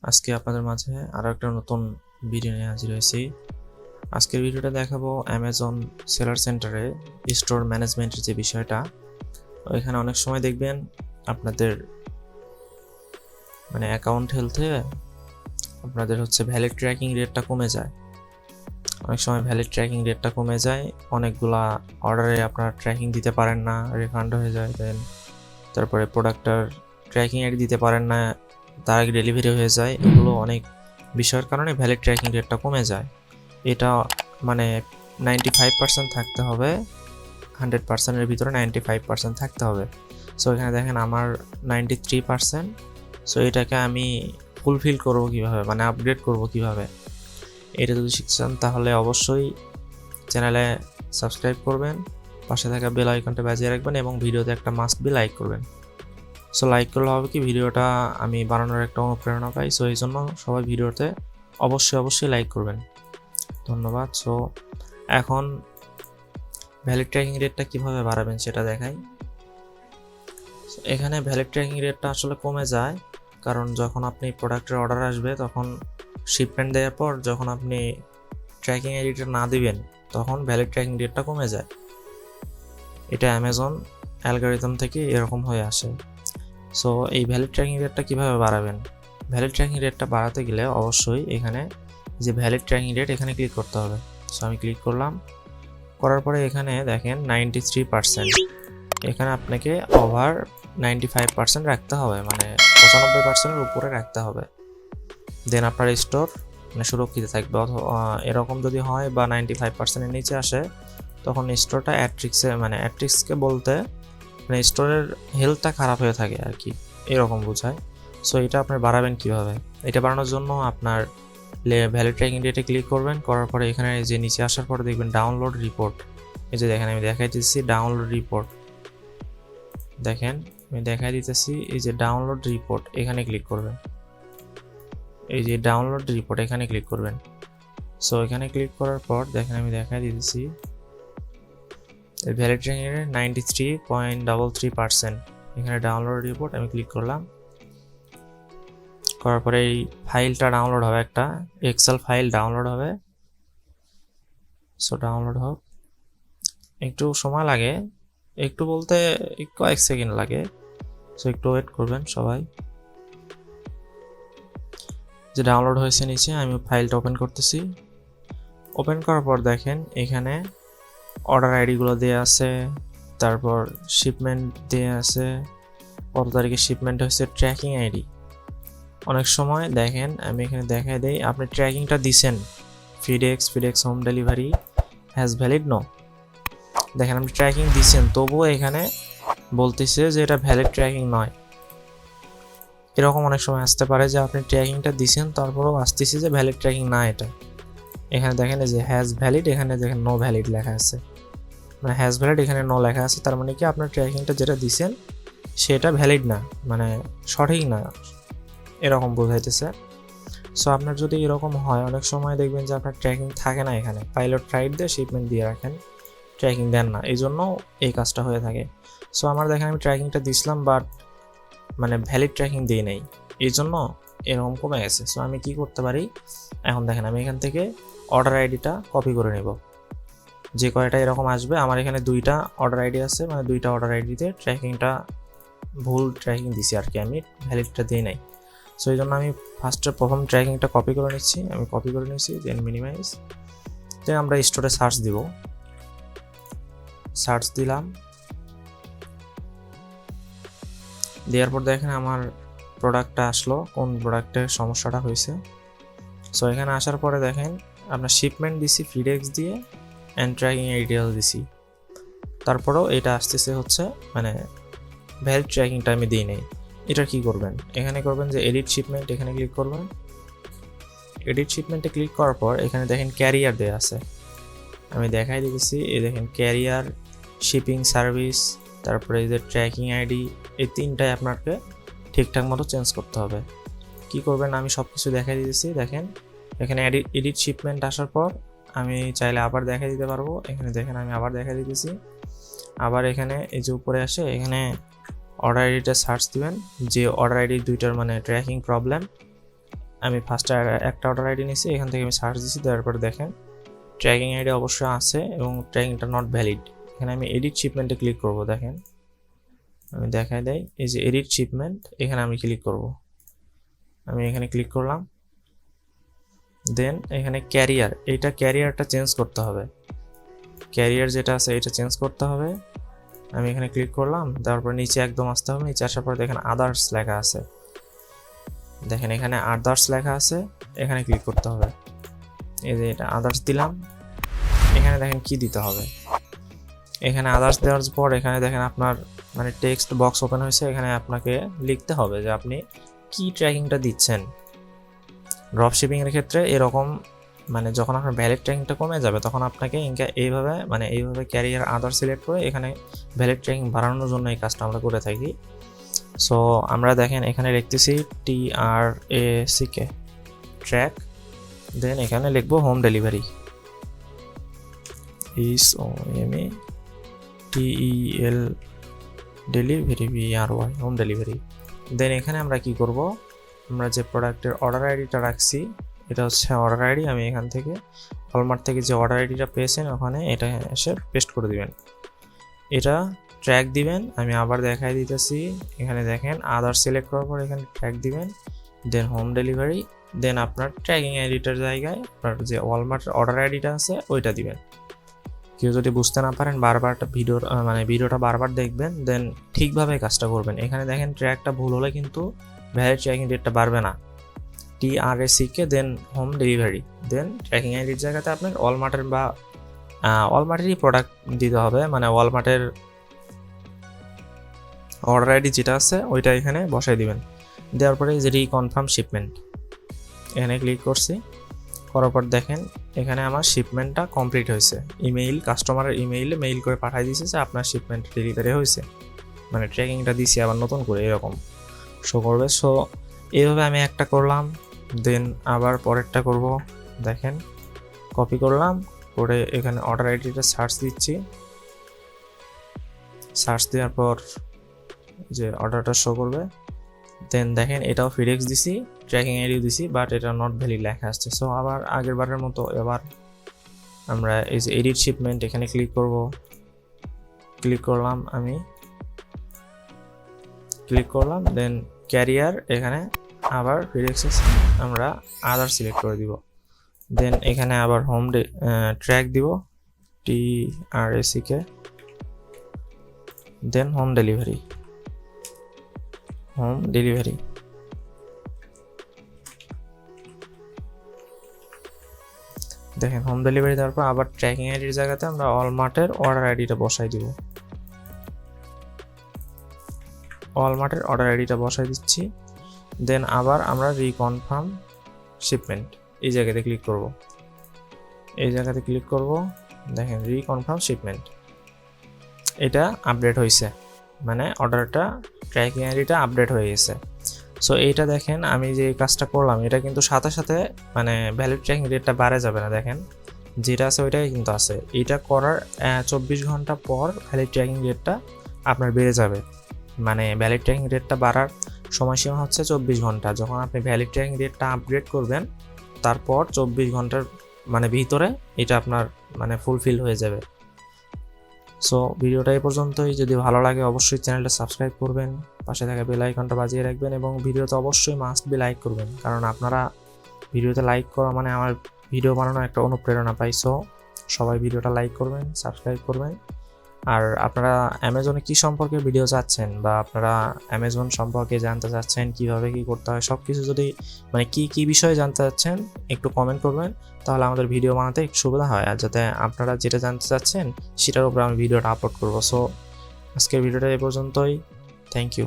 আজকে আপনাদের মাঝে আরো একটা নতুন ভিডিও নিয়ে হাজির হয়েছি। আজকের ভিডিওটা দেখাবো অ্যামাজন সেলার সেন্টারে স্টোর ম্যানেজমেন্টের যে বিষয়টা। ওইখানে অনেক সময় দেখবেন আপনাদের অ্যাকাউন্ট হেলথে আপনাদের ভ্যালিড ট্র্যাকিং রেটটা কমে যায়। অনেক সময় ভ্যালিড ট্র্যাকিং রেটটা কমে যায়, অনেকগুলা অর্ডারে আপনারা ট্র্যাকিং দিতে পারেন না, রিফান্ড হয়ে যায়। দেন তারপরে প্রোডাক্টটার ট্র্যাকিং আইডি দিতে পারেন না, তার আগে ডেলিভারি হয়ে যায়। এগুলো অনেক বিষয়ের কারণে ভ্যালিড ট্র্যাকিং রেটটা কমে যায়। এটা 95% থাকতে হবে, 100%-এর ভিতরে 95% থাকতে হবে। সো এখানে দেখেন আমার 93%। সো এটাকে আমি ফুলফিল করবো কীভাবে, আপগ্রেড করবো কীভাবে, এটা যদি শিখতে চান তাহলে অবশ্যই চ্যানেলে সাবস্ক্রাইব করবেন, পাশে থাকা বেল আইকনটা বাজিয়ে রাখবেন এবং ভিডিওতে একটা মাস্ট বি লাইক করবেন। সো লাইক করলে হবে কি, ভিডিওটা আমি বানানোর একটা অনুপ্রেরণা পাই। সো এই জন্য সবাই ভিডিওতে অবশ্যই লাইক করবেন, ধন্যবাদ। সো এখন ভ্যালিড ট্র্যাকিং রেটটা কীভাবে বাড়াবেন সেটা দেখাই। এখানে ভ্যালিড ট্র্যাকিং রেটটা আসলে কমে যায়, কারণ যখন আপনি প্রোডাক্টের অর্ডার আসবে তখন শিপমেন্ট দেওয়ার পর যখন আপনি ট্র্যাকিং আইডিটা না দিবেন তখন ভ্যালিড ট্র্যাকিং রেটটা কমে যায়। এটা অ্যামাজন অ্যালগরিদম থেকে এরকম হয়ে আসে। সো এই ভ্যালিড ট্র্যাকিং রেটটা কীভাবে বাড়াবেন? ভ্যালিড ট্র্যাকিং রেটটা বাড়াতে গেলে অবশ্যই এখানে যে ভ্যালিড ট্র্যাকিং রেট এখানে ক্লিক করতে হবে। সো আমি ক্লিক করলাম, করার পরে এখানে দেখেন 93%। এখানে আপনাকে ওভার 95% রাখতে হবে, 95%-এর উপরে রাখতে হবে। দেন আপনার স্টোর সুরক্ষিত থাকবে। এরকম যদি হয় বা 95%-এর নিচে আসে তখন স্টোরটা অ্যাট্রিক্সকে বলতে স্টোরের হেলথটা খারাপ হয়ে থাকে আর কি, এরকম বোঝায়। সো এটা আপনার বাড়াবেন কিভাবে? এটা বাড়ানোর জন্য আপনার ভ্যালিড ট্র্যাকিং রেটে ক্লিক করবেন, করার পরে এখানে যে নিচে আসার পরে দেখবেন ডাউনলোড রিপোর্ট। এই যে দেখেন আমি দেখাই দিচ্ছি ডাউনলোড রিপোর্ট, দেখেন আমি দেখাই দিতেছি। এই যে ডাউনলোড রিপোর্ট এখানে ক্লিক করবেন, এই যে ডাউনলোড রিপোর্ট এখানে ক্লিক করবেন। সো এখানে ক্লিক করার পর দেখেন আমি দেখাই দিতেছি ভ্যালিড ট্র্যাকিং রেট 93.33%। এখানে ডাউনলোড রিপোর্ট আমি ক্লিক করলাম, করার পরে এই ফাইলটা ডাউনলোড হবে, একটা এক্সেল ফাইল ডাউনলোড হবে। সো ডাউনলোড হোক, একটু সময় লাগে, একটু বলতে কয়েক সেকেন্ড লাগে। সো একটু ওয়েট করবেন সবাই। যে ডাউনলোড হয়েছে নিচে, আমি ফাইলটা ওপেন করতেছি। ওপেন করার পর দেখেন এখানে অর্ডার আইডিগুলো দেওয়া আছে, তারপর শিপমেন্ট দেওয়া আছে, কত তারিখে শিপমেন্ট হয়েছে, ট্র্যাকিং আইডি। অনেক সময় দেখেন আমি এখানে দেখাই দেই, আপনি ট্র্যাকিংটা দিছেন FedEx home delivery has valid no. দেখেন আপনি ট্র্যাকিং দিচ্ছেন, তবুও এখানে বলতেছে যে এটা ভ্যালিড ট্র্যাকিং নয়। এরকম অনেক সময় আসতে পারে যে আপনি ট্র্যাকিংটা দিচ্ছেন তারপরেও আসতেছে যে ভ্যালিড ট্র্যাকিং না এটা। এখানে দেখেন যে হ্যাজ ভ্যালিড, এখানে দেখেন নো ভ্যালিড লেখা আছে, হ্যাজ ভ্যালিড এখানে নো লেখা আছে। তার মানে কি আপনার ট্র্যাকিংটা যেটা দিচ্ছেন সেটা ভ্যালিড না, সঠিক না, এরকম বোঝাইতেছে। সো আপনার যদি এরকম হয়, অনেক সময় দেখবেন যে আপনার ট্র্যাকিং থাকে না, এখানে পাইলট রাইট দিয়ে শিপমেন্ট দিয়ে রাখেন, ট্র্যাকিং দেন না, এই জন্য এই কাজটা হয়ে থাকে। সো আমার দেখেন আমি ট্র্যাকিংটা দিছিলাম বাট ভ্যালিড ট্র্যাকিং দিই নাই, এই জন্য এরকম কমে গেছে। সো আমি কি করতে পারি, এখন দেখেন আমি এখান থেকে অর্ডার আইডিটা কপি করে নেব। যে কয়টা এরকম আসবে, আমার এখানে 2টা অর্ডার আইডি আছে, 2টা অর্ডার আইডিতে ট্র্যাকিংটা ভুল ট্র্যাকিং দিছি আর কি, আমি ভ্যালিডটা দিই নাই। সো এই জন্য আমি প্রথম ট্র্যাকিংটা কপি করে নিচ্ছি, আমি কপি করে নিচ্ছি, দেন মিনিমাইজ। দেন আমরা স্টোরে সার্চ দিব, সার্চ দিলাম, দেওয়ার পর দেখেন আমার প্রোডাক্টটা আসলো, কোন প্রোডাক্টের সমস্যাটা হয়েছে। সো এখানে আসার পরে দেখেন আপনার শিপমেন্ট দিছি ফিডেক্স দিয়ে অ্যান্ড ট্র্যাকিং আইডিয়াল দিছি, তারপরেও এটা আসতেছে ভ্যালিড ট্র্যাকিংটা আমি দিই নাই। এটা কি করবেন, এখানে করবেন যে এডিট শিপমেন্ট, এখানে ক্লিক করবেন। এডিট শিপমেন্টে ক্লিক করার পর এখানে দেখেন ক্যারিয়ার দেওয়া আছে, আমি দেখাই দিতেছি। এই দেখেন ক্যারিয়ার, শিপিং সার্ভিস, তারপরে এই যে ট্র্যাকিং আইডি, এই 3টাই আপনাকে ঠিকঠাক মতো চেঞ্জ করতে হবে। কি করবেন আমি সব কিছু দেখাই দিতেছি। দেখেন এখানে এডিট শিপমেন্ট আসার পর আমি চাইলে আবার দেখাই দিতে পারবো। এখানে দেখেন আমি আবার দেখাই দিতেছি। আবার এখানে এই যে উপরে আসে, এখানে অর্ডার আইডিটা সার্চ দিবেন, যে অর্ডার আইডি 2টার ট্র্যাকিং প্রবলেম আমি ফার্স্টে একটা অর্ডার আইডি নিয়েছি, এখান থেকে আমি সার্চ দিচ্ছি, তারপরে দেখেন ট্র্যাকিং আইডি অবশ্যই আছে এবং ট্র্যাকিংটা নট ভ্যালিড। এখানে আমি এডিট শিপমেন্টে ক্লিক করব। দেখেন আমি দেখাই দেই, এই যে এডিট শিপমেন্ট, এখানে আমি ক্লিক করব। আমি এখানে ক্লিক করলাম। দেন এখানে ক্যারিয়ার, এইটা ক্যারিয়ারটা চেঞ্জ করতে হবে, ক্যারিয়ার যেটা আছে এটা চেঞ্জ করতে হবে। আমি এখানে ক্লিক করলাম, তারপর নিচে একদম আসতে হবে। নিচে আসার পর দেখেন আদার্স লেখা আছে, দেখেন এখানে আদার্স লেখা আছে, এখানে ক্লিক করতে হবে। এই যে এটা আদার্স দিলাম, এখানে দেখেন কি দিতে হবে। এখানে আদার্স দেওয়ার পর এখানে দেখেন আপনার মানে টেক্সট বক্স ওপেন হয়েছে, এখানে আপনাকে লিখতে হবে যে আপনি কি ট্র্যাকিংটা দিচ্ছেন। ড্রপশিপিং এর ক্ষেত্রে এরকম মানে যখন আপনার ভ্যালিড ট্র্যাকিংটা কমে যাবে তখন আপনাকে এইভাবে ক্যারিয়ার আদার সিলেক্ট করে এখানে ভ্যালিড ট্র্যাকিং বাড়ানোর জন্য এই কাজটা আমরা করে থাকি। সো আমরা দেখেন এখানে লিখতেছি TRACK ট্র্যাক, দেন এখানে লিখবো home delivery, SOMATEL delivery BRY home delivery. Then এখানে আমরা কি করব, আমরা যে প্রোডাক্টের অর্ডার আইডিটা রাখছি এটা হচ্ছে অর্ডার আইডি। আমি এখান থেকে ওয়ালমার্ট থেকে যে অর্ডার আইডিটা পেয়েছেন ওখানে এটা এসে পেস্ট করে দিবেন, এটা ট্র্যাক দিবেন। আমি আবার দেখাই দিতেছি, এখানে দেখেন আদার সিলেক্ট করার পর এখানে ট্র্যাক দিবেন, দেন হোম ডেলিভারি, দেন আপনার ট্র্যাকিং আইডিটার জায়গায় আপনার যে ওয়ালমার্টের অর্ডার আইডিটা আছে ওইটা দিবেন। কেউ যদি বুঝতে না পারেন বারবার ভিডিওটা বারবার দেখবেন, দেন ঠিকভাবে কাজটা করবেন। এখানে দেখেন ট্র্যাকটা ভুল হলে কিন্তু ভ্যালিড ট্র্যাকিং ডেটটা বাড়বে না। TRACK দেন হোম ডেলিভারি, দেন ট্র্যাকিং আইডির জায়গাতে আপনার ওয়ালমার্টের বা ওয়ালমার্টেরই প্রোডাক্ট দিতে হবে, মানে ওয়ালমার্টের অর্ডার আইডি যেটা আছে ওইটা এখানে বসাই দিবেন। দেওয়ার পরে যে রিকনফার্ম শিপমেন্ট এখানে ক্লিক করছি, করার পর দেখেন এখানে আমার শিপমেন্টটা কমপ্লিট হয়েছে। কাস্টমারের ইমেইলে মেইল করে পাঠিয়ে দিয়েছে যে আপনার শিপমেন্ট ডেলিভারি হয়েছে, মানে ট্র্যাকিংটা দিছি আবার নতুন করে এরকম শো করবে। সো এইভাবে আমি একটা করলাম, দেন আবার পরেরটা করব। দেখেন কপি করলাম, করে এখানে অর্ডার আইডিটা সার্চ দিচ্ছি, সার্চ দেওয়ার পর যে অর্ডারটা শো করবে। দেন দেখেন এটাও ফিডেক্স দিছি, ট্র্যাকিং আইডিও দিছি, বাট এটা নট ভ্যালিড লেখা আসছে। সো আবার আগের বারের মতো এবার আমরা এই যে এডিট শিপমেন্ট এখানে ক্লিক করব। ক্লিক করলাম, আমি ক্লিক করলাম, দেন ক্যারিয়ার এখানে আবার ফিডেক্স আমরা আদার সিলেক্ট করে দিব। দেন এখানে আবার হোম ট্র্যাক দিব, TRACK, দেন হোম ডেলিভারি দেখেন হোম ডেলিভারি দেওয়ার পর আবার ট্র্যাকিং আইডির জায়গাতে আমরা ওয়ালমার্টের অর্ডার আইডিটা বসাই দিব, ওয়ালমার্টের অর্ডার আইডিটা বসাই দিচ্ছি। দেন আবার আমরা রিকনফার্ম শিপমেন্ট এই জায়গাতে ক্লিক করব, দেখেন রিকনফার্ম শিপমেন্ট এটা আপডেট হয়েছে, মানে অর্ডারটা ট্র্যাকিং আইডিটা আপডেট হয়ে গেছে। সো এইটা দেখেন আমি যে কাজটা করলাম এটা কিন্তু সাথে সাথে মানে ভ্যালিড ট্র্যাকিং রেটটা বাড়ে যাবে না, দেখেন যেটা আছে ওইটাই কিন্তু আছে। এটা করার 24 ঘন্টা পর ভ্যালিড ট্র্যাকিং রেটটা আপনার বেড়ে যাবে, মানে ভ্যালিড ট্র্যাকিং রেটটা বাড়ার সময়সীমা হচ্ছে 24 ঘন্টা। যখন আপনি ভ্যালিড ট্র্যাকিং রেটটা আপগ্রেড করবেন তারপর 24 ঘন্টার মানে ভিতরে এটা আপনার মানে ফুলফিল হয়ে যাবে। সো ভিডিওটা এই পর্যন্তই। যদি ভালো লাগে অবশ্যই চ্যানেলটা সাবস্ক্রাইব করবেন, পাশে থাকা বেল আইকনটা বাজিয়ে রাখবেন এবং ভিডিওতে অবশ্যই মাস্ট বি লাইক করবেন, কারণ আপনারা ভিডিওতে লাইক করা মানে আমার ভিডিও বানানোর একটা অনুপ্রেরণা পাই। সো সবাই ভিডিওটা লাইক করবেন, সাবস্ক্রাইব করবেন। আর আপনারা অ্যামাজনে কি সম্পর্কে ভিডিও চাচ্ছেন বা আপনারা অ্যামাজন সম্পর্কে জানতে চাচ্ছেন কিভাবে কি করতে হয় সব কিছু যদি মানে কি বিষয়ে জানতে চাচ্ছেন একটু কমেন্ট করবেন, তাহলে আমাদের ভিডিও বানাতে একটু সুবিধা হয়। আর যাতে আপনারা যেটা জানতে চাচ্ছেন সেটার উপর আমি ভিডিওটা আপলোড করবো। সো আজকের ভিডিওটা এই পর্যন্তই, থ্যাংক ইউ।